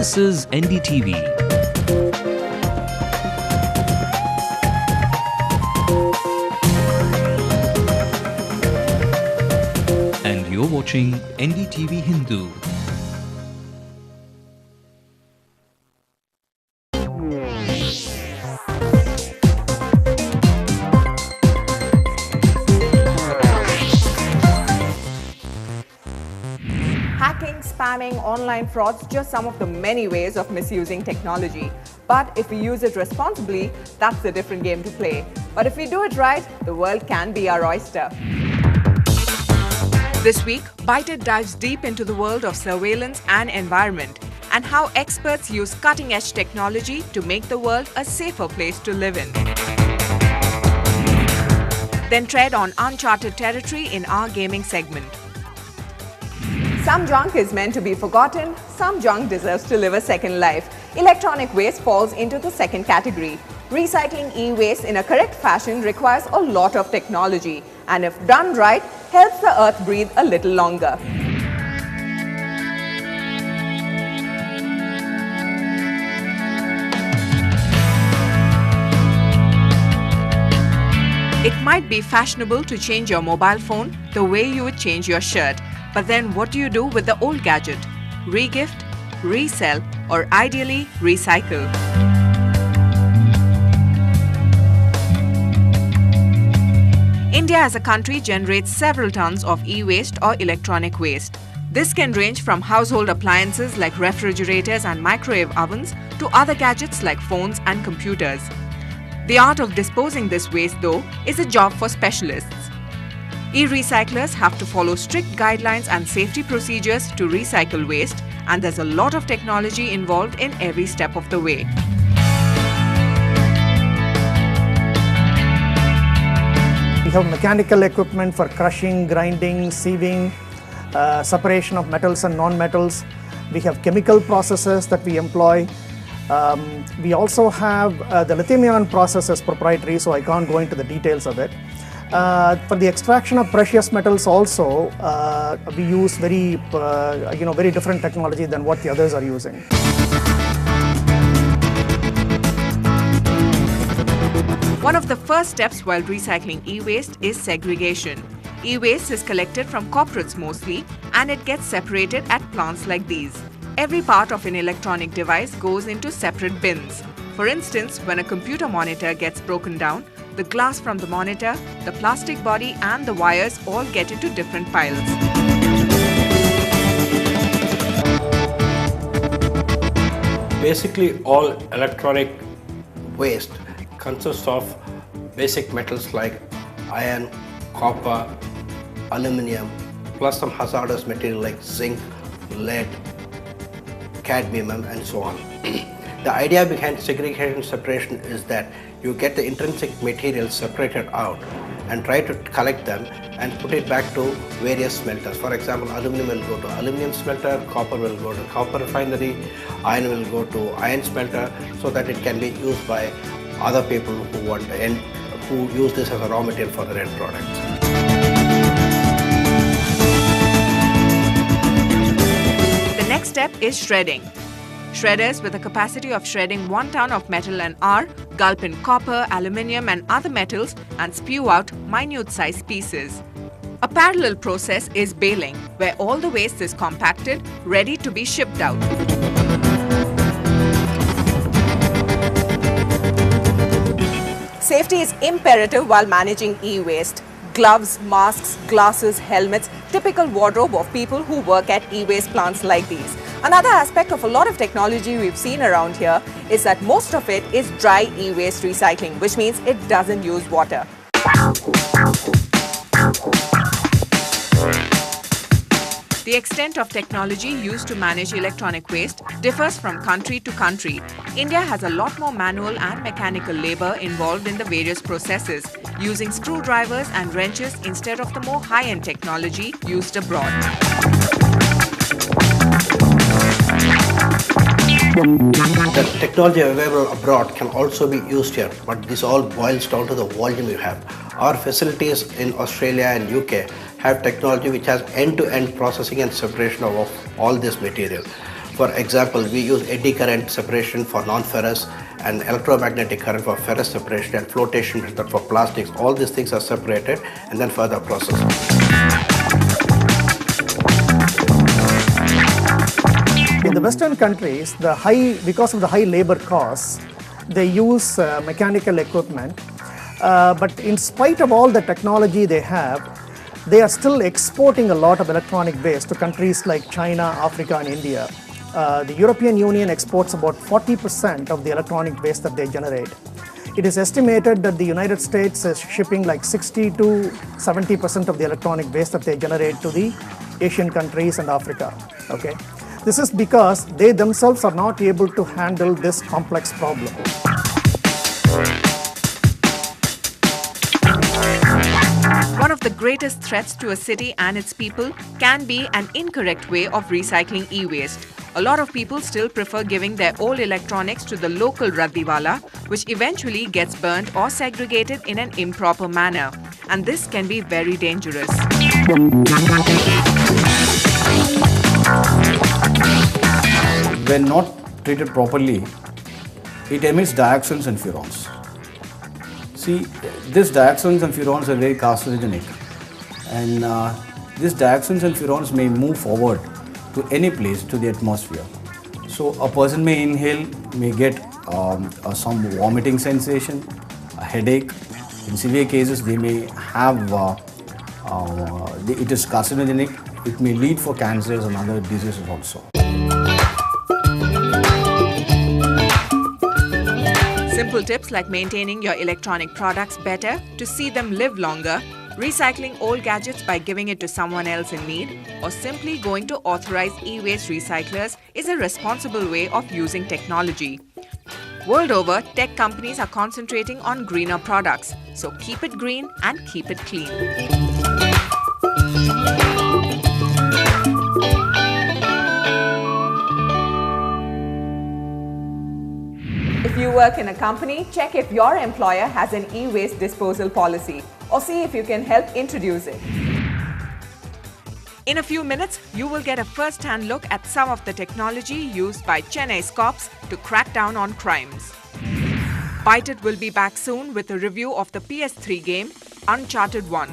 This is NDTV. And you're watching NDTV Hindu. Hacking, spamming, online frauds, just some of the many ways of misusing technology. But if we use it responsibly, that's a different game to play. But if we do it right, the world can be our oyster. This week, Byte It dives deep into the world of surveillance and environment and how experts use cutting-edge technology to make the world a safer place to live in. Then tread on uncharted territory in our gaming segment. Some junk is meant to be forgotten, some junk deserves to live a second life. Electronic waste falls into the second category. Recycling e-waste in a correct fashion requires a lot of technology, and if done right, helps the earth breathe a little longer. It might be fashionable to change your mobile phone the way you would change your shirt. But then what do you do with the old gadget? Regift, resell, or ideally recycle? India as a country generates several tons of e-waste or electronic waste. This can range from household appliances like refrigerators and microwave ovens to other gadgets like phones and computers. The art of disposing this waste, though, is a job for specialists. E-recyclers have to follow strict guidelines and safety procedures to recycle waste, and there's a lot of technology involved in every step of the way. We have mechanical equipment for crushing, grinding, sieving, separation of metals and non-metals. We have chemical processes that we employ. We also have the lithium-ion process is proprietary, so I can't go into the details of it. For the extraction of precious metals also, we use very different technology than what the others are using. One of the first steps while recycling e-waste is segregation. E-waste is collected from corporates mostly, and it gets separated at plants like these. Every part of an electronic device goes into separate bins. For instance, when a computer monitor gets broken down, the glass from the monitor, the plastic body and the wires all get into different piles. Basically, all electronic waste consists of basic metals like iron, copper, aluminum, plus some hazardous material like zinc, lead, cadmium and so on. The idea behind segregation and separation is that you get the intrinsic materials separated out and try to collect them and put it back to various smelters. For example, aluminum will go to aluminum smelter, copper will go to copper refinery, iron will go to iron smelter, so that it can be used by other people who use this as a raw material for their end products. The next step is shredding. Shredders with a capacity of shredding 1 ton of metal an hour gulp in copper, aluminium and other metals and spew out minute-sized pieces. A parallel process is baling, where all the waste is compacted, ready to be shipped out. Safety is imperative while managing e-waste. Gloves, masks, glasses, helmets, typical wardrobe of people who work at e-waste plants like these. Another aspect of a lot of technology we've seen around here is that most of it is dry e-waste recycling, which means it doesn't use water. The extent of technology used to manage electronic waste differs from country to country. India has a lot more manual and mechanical labor involved in the various processes, using screwdrivers and wrenches instead of the more high-end technology used abroad. The technology available abroad can also be used here, but this all boils down to the volume you have. Our facilities in Australia and UK have technology which has end-to-end processing and separation of all this material. For example, we use eddy current separation for non-ferrous and electromagnetic current for ferrous separation and flotation method for plastics. All these things are separated and then further processed. In the Western countries, because of the high labor costs, they use mechanical equipment. But in spite of all the technology they have, they are still exporting a lot of electronic waste to countries like China, Africa, and India. The European Union exports about 40% of the electronic waste that they generate. It is estimated that the United States is shipping like 60 to 70% of the electronic waste that they generate to the Asian countries and Africa. Okay? This is because they themselves are not able to handle this complex problem. One of the greatest threats to a city and its people can be an incorrect way of recycling e-waste. A lot of people still prefer giving their old electronics to the local raddiwala, which eventually gets burnt or segregated in an improper manner. And this can be very dangerous. When not treated properly, it emits dioxins and furans. See, these dioxins and furans are very carcinogenic, and these dioxins and furans may move forward to any place to the atmosphere. So a person may inhale, may get some vomiting sensation, a headache. In severe cases, they may have, it is carcinogenic. It may lead for cancers and other diseases also. Simple tips like maintaining your electronic products better to see them live longer, recycling old gadgets by giving it to someone else in need, or simply going to authorized e-waste recyclers is a responsible way of using technology. World over, tech companies are concentrating on greener products, so keep it green and keep it clean. If you work in a company, check if your employer has an e-waste disposal policy or see if you can help introduce it. In a few minutes, you will get a first-hand look at some of the technology used by Chennai's cops to crack down on crimes. Byte It will be back soon with a review of the PS3 game Uncharted 1.